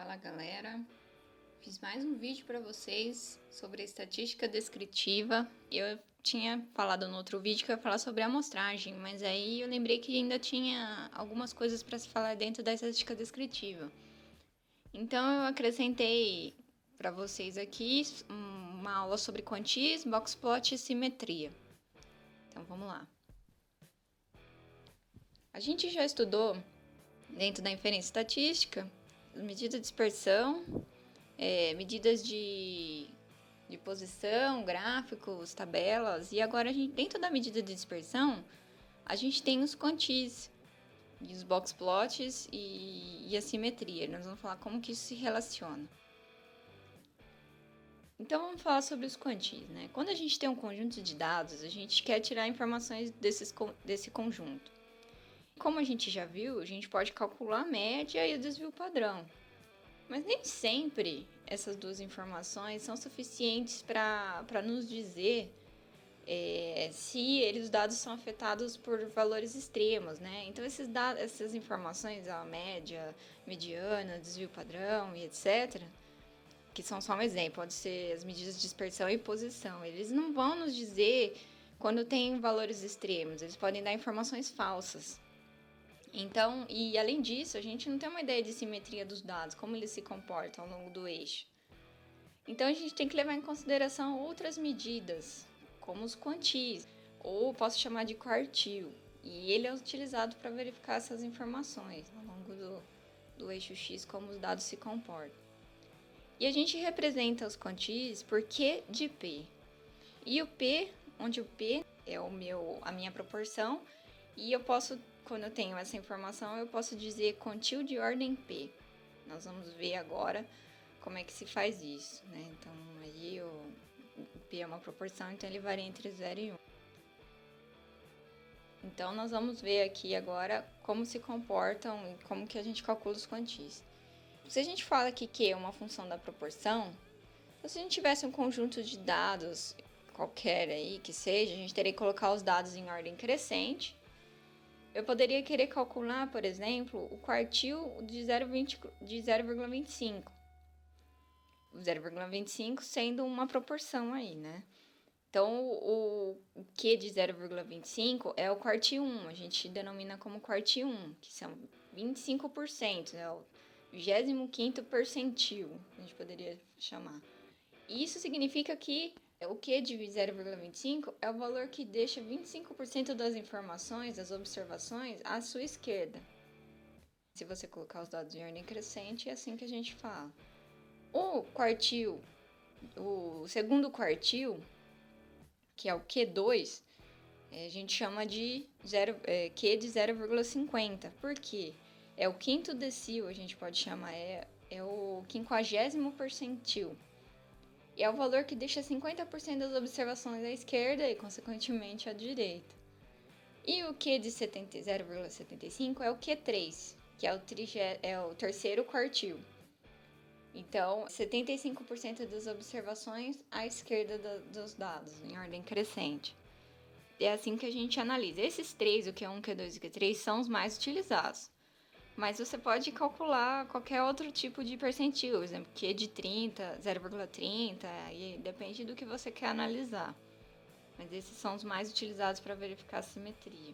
Fala galera, fiz mais um vídeo para vocês sobre a estatística descritiva. Eu tinha falado no outro vídeo que eu ia falar sobre a amostragem, mas aí eu lembrei que ainda tinha algumas coisas para se falar dentro da estatística descritiva. Então eu acrescentei para vocês aqui uma aula sobre quantis, boxplot e simetria. Então vamos lá. A gente já estudou dentro da inferência estatística medida de dispersão, medidas de posição, gráficos, tabelas, e agora dentro da medida de dispersão a gente tem os quantis, e os boxplots e a simetria. Nós vamos falar como que isso se relaciona. Então vamos falar sobre os quantis, né? Quando a gente tem um conjunto de dados, a gente quer tirar informações desse conjunto. Como a gente já viu, a gente pode calcular a média e o desvio padrão. Mas nem sempre essas duas informações são suficientes para nos dizer se os dados são afetados por valores extremos, né? Então essas informações, a média, mediana, desvio padrão e etc., que são só um exemplo, pode ser as medidas de dispersão e posição, eles não vão nos dizer quando tem valores extremos, eles podem dar informações falsas. Então, e além disso, a gente não tem uma ideia de simetria dos dados, como eles se comportam ao longo do eixo. Então, a gente tem que levar em consideração outras medidas, como os quantis, ou posso chamar de quartil, e ele é utilizado para verificar essas informações ao longo do eixo X, como os dados se comportam. E a gente representa os quantis por Q de P. E o P, onde o P é a minha proporção, e eu posso, quando eu tenho essa informação, eu posso dizer quantil de ordem P. Nós vamos ver agora como é que se faz isso, né? Então, aí o P é uma proporção, então ele varia entre 0 e 1. Então, nós vamos ver aqui agora como se comportam e como que a gente calcula os quantis. Se a gente fala que Q é uma função da proporção, então, se a gente tivesse um conjunto de dados qualquer aí que seja, a gente teria que colocar os dados em ordem crescente. Eu poderia querer calcular, por exemplo, o quartil de 0,25. O 0,25 sendo uma proporção aí, né? Então, o Q de 0,25 é o quartil 1. A gente denomina como quartil 1, que são 25%, é o 25º percentil, a gente poderia chamar. Isso significa que o Q de 0,25 é o valor que deixa 25% das informações, das observações, à sua esquerda. Se você colocar os dados em ordem crescente, é assim que a gente fala. O segundo quartil, que é o Q2, a gente chama de Q de 0,50. Por quê? É o quinto decil, a gente pode chamar, é o 50º percentil. E é o valor que deixa 50% das observações à esquerda e, consequentemente, à direita. E o Q de 0,75 é o Q3, que é o terceiro quartil. Então, 75% das observações à esquerda dos dados, em ordem crescente. É assim que a gente analisa. Esses três, o Q1, Q2 e Q3, são os mais utilizados. Mas você pode calcular qualquer outro tipo de percentil, por exemplo, Q de 30, 0,30, e depende do que você quer analisar. Mas esses são os mais utilizados para verificar a simetria.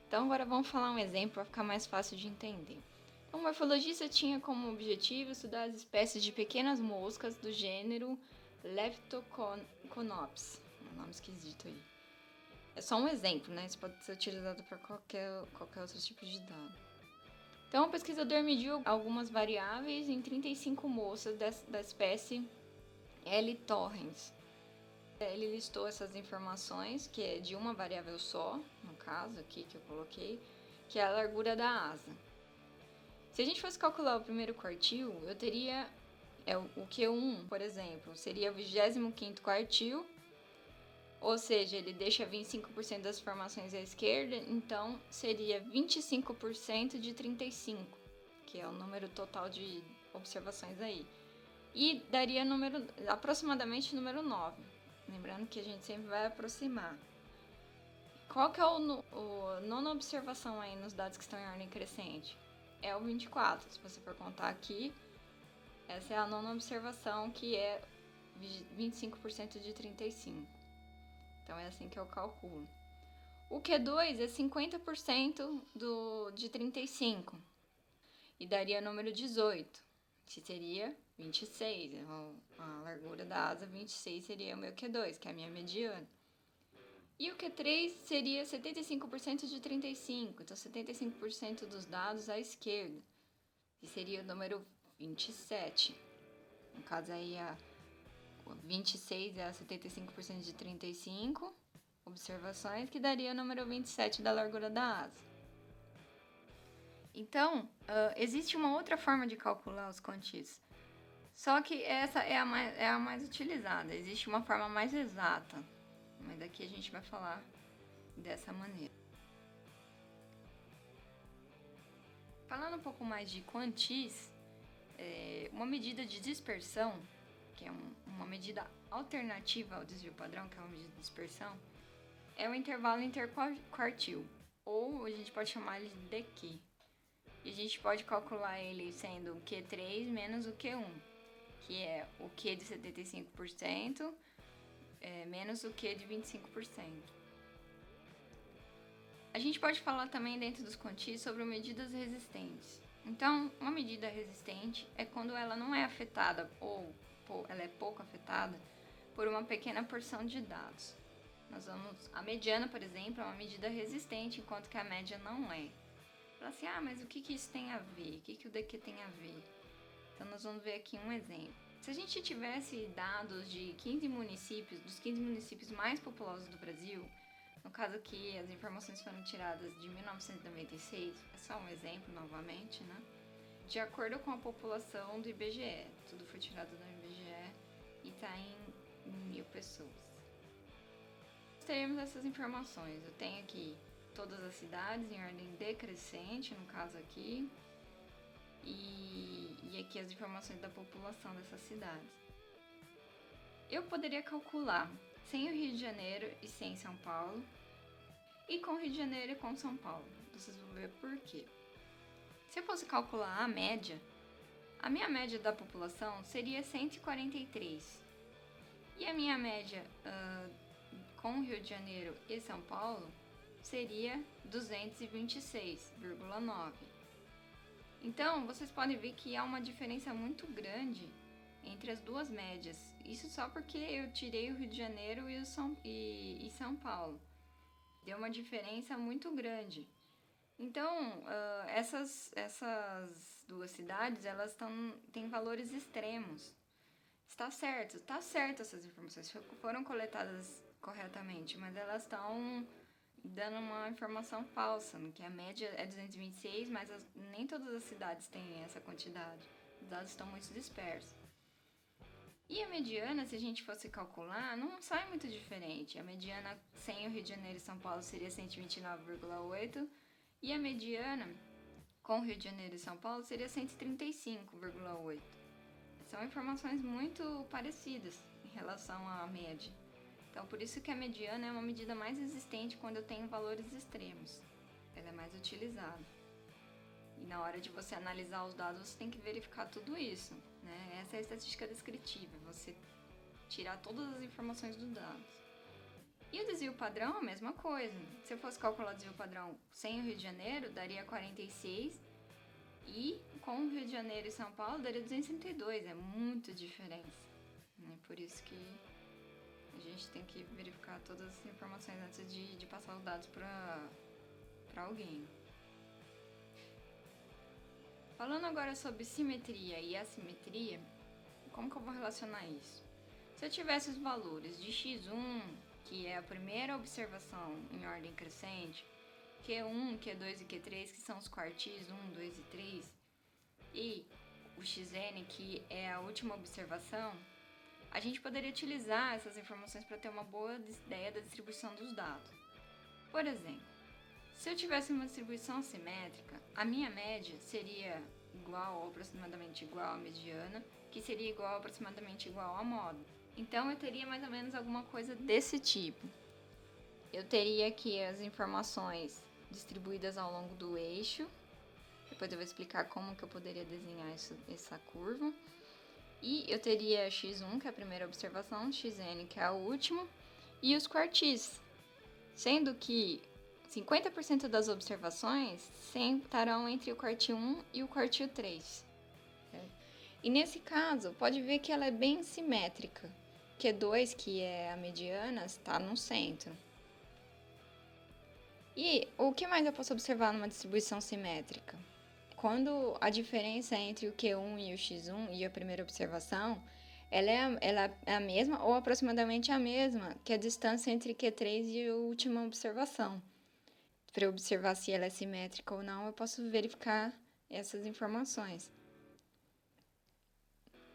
Então agora vamos falar um exemplo para ficar mais fácil de entender. Então, o morfologista tinha como objetivo estudar as espécies de pequenas moscas do gênero Leptoconops. Um nome esquisito aí. É só um exemplo, né? Isso pode ser utilizado para qualquer outro tipo de dado. Então, o pesquisador mediu algumas variáveis em 35 moças da espécie L. torrens. Ele listou essas informações, que é de uma variável só, no caso aqui que eu coloquei, que é a largura da asa. Se a gente fosse calcular o primeiro quartil, eu teria o Q1, por exemplo, seria o 25º quartil, ou seja, ele deixa 25% das informações à esquerda, então seria 25% de 35, que é o número total de observações aí. E daria aproximadamente número 9. Lembrando que a gente sempre vai aproximar. Qual que é o nona observação aí nos dados que estão em ordem crescente? É o 24. Se você for contar aqui, essa é a nona observação, que é 25% de 35. Então é assim que eu calculo. O Q2 é 50% de 35. E daria número 18, que seria 26. A largura da asa 26 seria o meu Q2, que é a minha mediana. E o Q3 seria 75% de 35. Então, 75% dos dados à esquerda, que seria o número 27. No caso aí, a 26 é a 75% de 35 observações, que daria o número 27 da largura da asa. Então, existe uma outra forma de calcular os quantis. Só que essa é a mais utilizada. Existe uma forma mais exata. Mas daqui a gente vai falar dessa maneira. Falando um pouco mais de quantis, uma medida de dispersão, que é uma medida alternativa ao desvio padrão, que é uma medida de dispersão, é o intervalo interquartil, ou a gente pode chamar ele de DQ. E a gente pode calcular ele sendo o Q3 menos o Q1, que é o Q de 75% menos o Q de 25%. A gente pode falar também dentro dos quantis sobre medidas resistentes. Então, uma medida resistente é quando ela não é afetada ou ela é pouco afetada por uma pequena porção de dados. A mediana, por exemplo, é uma medida resistente, enquanto que a média não é. Fala assim, mas o que isso tem a ver? O que o DQ tem a ver? Então, nós vamos ver aqui um exemplo. Se a gente tivesse dados de 15 municípios, dos 15 municípios mais populosos do Brasil, no caso aqui as informações foram tiradas de 1996, é só um exemplo novamente, né? De acordo com a população do IBGE, tudo foi tirado do IBGE e está em 1.000 pessoas. Nós teremos essas informações, eu tenho aqui todas as cidades em ordem decrescente, no caso aqui, e aqui as informações da população dessas cidades. Eu poderia calcular sem o Rio de Janeiro e sem São Paulo, e com o Rio de Janeiro e com São Paulo. Vocês vão ver por quê. Se eu fosse calcular a média, a minha média da população seria 143. E a minha média com o Rio de Janeiro e São Paulo seria 226,9. Então, vocês podem ver que há uma diferença muito grande entre as duas médias. Isso só porque eu tirei o Rio de Janeiro e São Paulo. Deu uma diferença muito grande. Então, essas duas cidades, elas têm valores extremos. Está certo essas informações foram coletadas corretamente, mas elas estão dando uma informação falsa, que a média é 226, mas nem todas as cidades têm essa quantidade. Os dados estão muito dispersos. E a mediana, se a gente fosse calcular, não sai muito diferente. A mediana sem o Rio de Janeiro e São Paulo seria 129,8 e a mediana com o Rio de Janeiro e São Paulo seria 135,8. São informações muito parecidas em relação à média. Então, por isso que a mediana é uma medida mais resistente quando eu tenho valores extremos. Ela é mais utilizada. E na hora de você analisar os dados, você tem que verificar tudo isso, né? Essa é a estatística descritiva, você tirar todas as informações dos dados. E o desvio padrão, a mesma coisa. Se eu fosse calcular o desvio padrão sem o Rio de Janeiro, daria 46. E com o Rio de Janeiro e São Paulo, daria 232. É muito diferença. Por isso que a gente tem que verificar todas as informações antes de passar os dados para alguém. Falando agora sobre simetria e assimetria, como que eu vou relacionar isso? Se eu tivesse os valores de x1, que é a primeira observação em ordem crescente, Q1, Q2 e Q3, que são os quartis 1, 2 e 3, e o xn, que é a última observação, a gente poderia utilizar essas informações para ter uma boa ideia da distribuição dos dados. Por exemplo, se eu tivesse uma distribuição assimétrica, a minha média seria igual ou aproximadamente igual à mediana, que seria igual ou aproximadamente igual à moda. Então, eu teria mais ou menos alguma coisa desse tipo. eu teria aqui as informações distribuídas ao longo do eixo. Depois eu vou explicar como que eu poderia desenhar essa curva. E eu teria x1, que é a primeira observação, xn, que é a última, e os quartis. Sendo que 50% das observações estarão entre o quartil 1 e o quartil 3. E nesse caso, pode ver que ela é bem simétrica. Q2, que é a mediana, está no centro. E o que mais eu posso observar numa distribuição simétrica? Quando a diferença entre o Q1 e o X1 e a primeira observação, ela é a mesma ou aproximadamente a mesma que a distância entre Q3 e a última observação. Para observar se ela é simétrica ou não, eu posso verificar essas informações.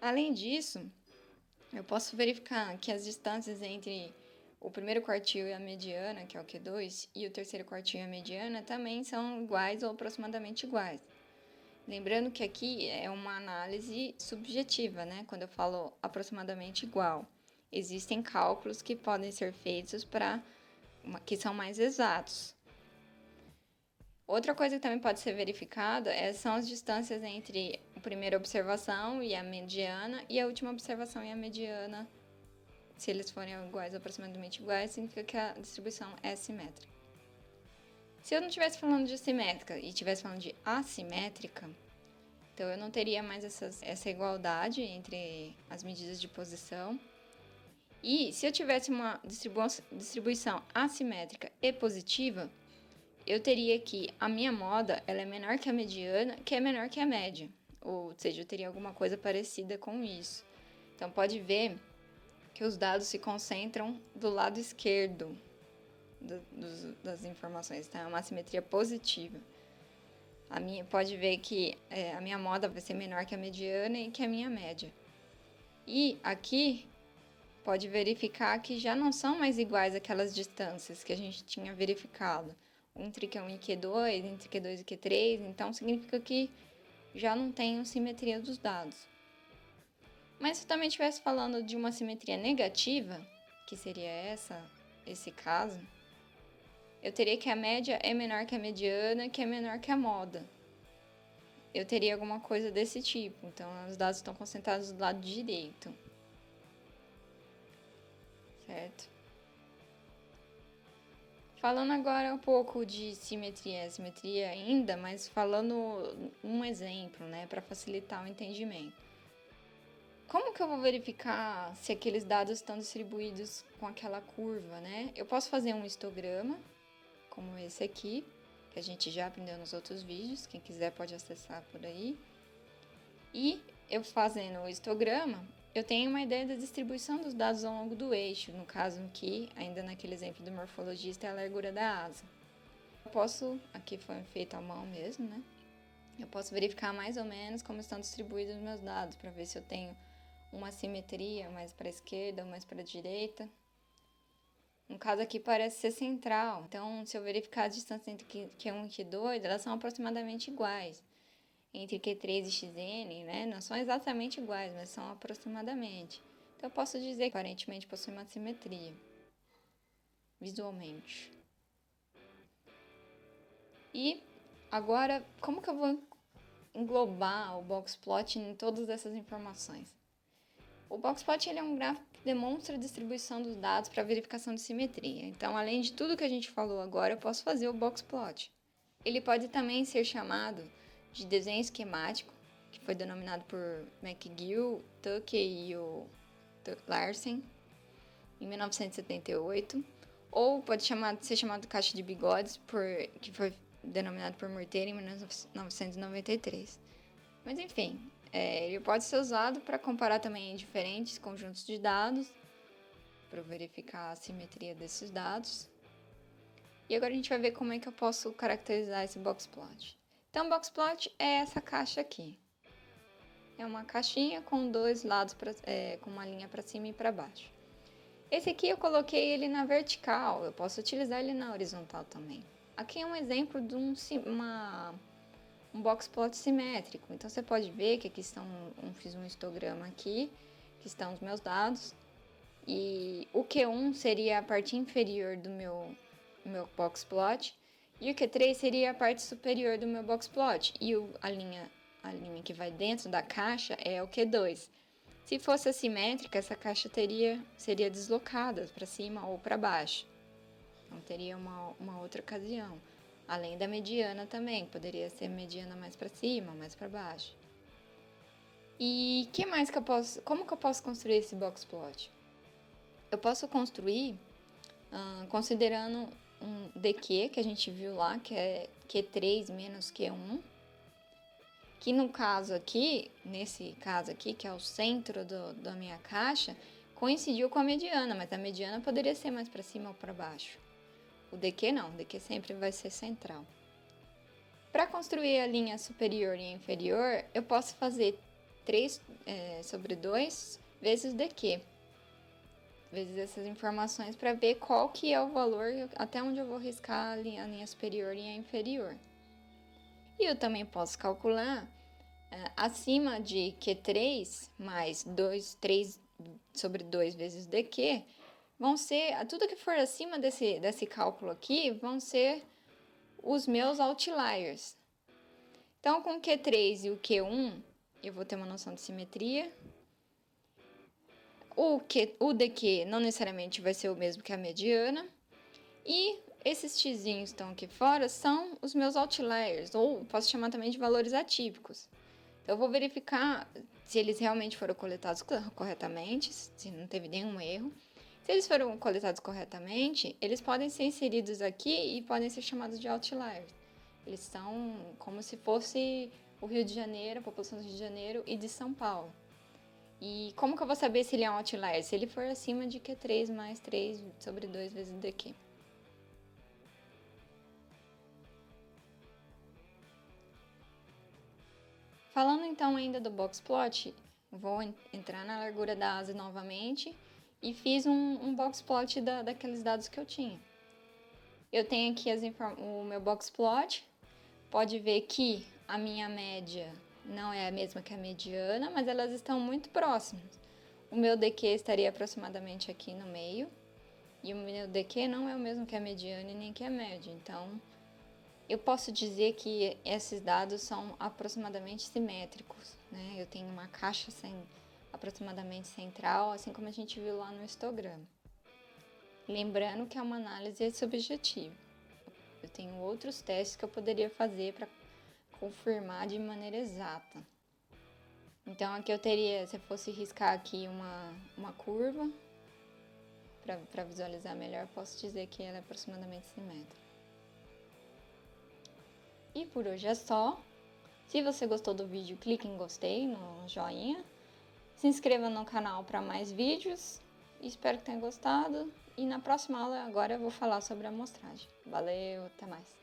Além disso, eu posso verificar que as distâncias entre o primeiro quartil e a mediana, que é o Q2, e o terceiro quartil e a mediana também são iguais ou aproximadamente iguais. Lembrando que aqui é uma análise subjetiva, né? Quando eu falo aproximadamente igual. Existem cálculos que podem ser feitos que são mais exatos. Outra coisa que também pode ser verificada são as distâncias entre a primeira observação e a mediana e a última observação e a mediana. Se eles forem iguais, aproximadamente iguais, significa que a distribuição é simétrica. Se eu não estivesse falando de simétrica e estivesse falando de assimétrica, então eu não teria mais essa igualdade entre as medidas de posição. E se eu tivesse uma distribuição assimétrica e positiva, eu teria que a minha moda ela é menor que a mediana, que é menor que a média. Ou seja, eu teria alguma coisa parecida com isso. Então pode ver que os dados se concentram do lado esquerdo das informações, tá? É uma assimetria positiva. Pode ver que a minha moda vai ser menor que a mediana e que a minha média. E aqui pode verificar que já não são mais iguais aquelas distâncias que a gente tinha verificado. Entre Q1 e Q2, entre Q2 e Q3, então significa que já não tem simetria dos dados. Mas se eu também estivesse falando de uma simetria negativa, que seria esse caso, eu teria que a média é menor que a mediana, que é menor que a moda. Eu teria alguma coisa desse tipo. Então, os dados estão concentrados do lado direito. Certo? Falando agora um pouco de simetria e assimetria ainda, mas falando um exemplo, né, para facilitar o entendimento. Como que eu vou verificar se aqueles dados estão distribuídos com aquela curva, né? Eu posso fazer um histograma, como esse aqui, que a gente já aprendeu nos outros vídeos, quem quiser pode acessar por aí. E eu fazendo o histograma, eu tenho uma ideia da distribuição dos dados ao longo do eixo, no caso aqui, ainda naquele exemplo do morfologista, é a largura da asa. Eu posso, aqui foi feito à mão mesmo, né? Eu posso verificar mais ou menos como estão distribuídos os meus dados, para ver se eu tenho uma simetria mais para a esquerda ou mais para a direita. No caso aqui parece ser central, então se eu verificar a distância entre Q1 e Q2, elas são aproximadamente iguais. Entre Q3 e Xn, né, não são exatamente iguais, mas são aproximadamente. Então eu posso dizer que aparentemente possui uma simetria, visualmente. E agora, como que eu vou englobar o boxplot em todas essas informações? O boxplot ele é um gráfico que demonstra a distribuição dos dados para verificação de simetria. Então, além de tudo que a gente falou agora, eu posso fazer o boxplot. Ele pode também ser chamado de desenho esquemático, que foi denominado por McGill, Tuckey e o Larsen em 1978, ou pode ser chamado de caixa de bigodes, que foi denominado por Murter em 1993. Mas enfim, ele pode ser usado para comparar também diferentes conjuntos de dados, para verificar a simetria desses dados. E agora a gente vai ver como é que eu posso caracterizar esse boxplot. Então, o boxplot é essa caixa aqui. É uma caixinha com dois lados, com uma linha para cima e para baixo. Esse aqui eu coloquei ele na vertical, eu posso utilizar ele na horizontal também. Aqui é um exemplo de um boxplot simétrico. Então, você pode ver que aqui fiz um histograma aqui, que estão os meus dados. E o Q1 seria a parte inferior do meu meu box plot. E o Q3 seria a parte superior do meu box plot. E a linha que vai dentro da caixa é o Q2. Se fosse assimétrica, essa caixa seria deslocada para cima ou para baixo. Então teria uma outra ocasião. Além da mediana também, poderia ser mediana mais para cima, mais para baixo. E como que eu posso construir esse box plot? Eu posso construir considerando um DQ que a gente viu lá, que é Q3 menos Q1, que no caso aqui, nesse caso aqui, que é o centro da minha caixa, coincidiu com a mediana, mas a mediana poderia ser mais para cima ou para baixo. O DQ não, o DQ sempre vai ser central. Para construir a linha superior e inferior, eu posso fazer 3 sobre 2 vezes DQ. Vezes essas informações para ver qual que é o valor, até onde eu vou riscar a linha superior e a inferior. E eu também posso calcular acima de Q3 mais 3 sobre 2 vezes DQ, vão ser, tudo que for acima desse cálculo aqui, vão ser os meus outliers. Então, com o Q3 e o Q1, eu vou ter uma noção de simetria. O DQ não necessariamente vai ser o mesmo que a mediana. E esses xzinhos que estão aqui fora são os meus outliers, ou posso chamar também de valores atípicos. Então, eu vou verificar se eles realmente foram coletados corretamente, se não teve nenhum erro. Se eles foram coletados corretamente, eles podem ser inseridos aqui e podem ser chamados de outliers. Eles são como se fosse o Rio de Janeiro, a população do Rio de Janeiro e de São Paulo. E como que eu vou saber se ele é um outlier? Se ele for acima de Q3 mais 3 sobre 2 vezes DQ. Falando então ainda do box plot, vou entrar na largura da asa novamente e fiz um box plot daqueles dados que eu tinha. Eu tenho aqui o meu box plot, pode ver que a minha média não é a mesma que a mediana, mas elas estão muito próximas. O meu DQ estaria aproximadamente aqui no meio, e o meu DQ não é o mesmo que a mediana e nem que a média, então eu posso dizer que esses dados são aproximadamente simétricos, né? Eu tenho uma caixa aproximadamente central, assim como a gente viu lá no histograma. Lembrando que é uma análise subjetiva. Eu tenho outros testes que eu poderia fazer para confirmar de maneira exata. Então, aqui eu teria, se eu fosse riscar aqui uma curva, para visualizar melhor, posso dizer que ela é aproximadamente simétrica. E por hoje é só. Se você gostou do vídeo, clique em gostei, no joinha. Se inscreva no canal para mais vídeos. Espero que tenha gostado. E na próxima aula agora eu vou falar sobre a amostragem. Valeu, até mais.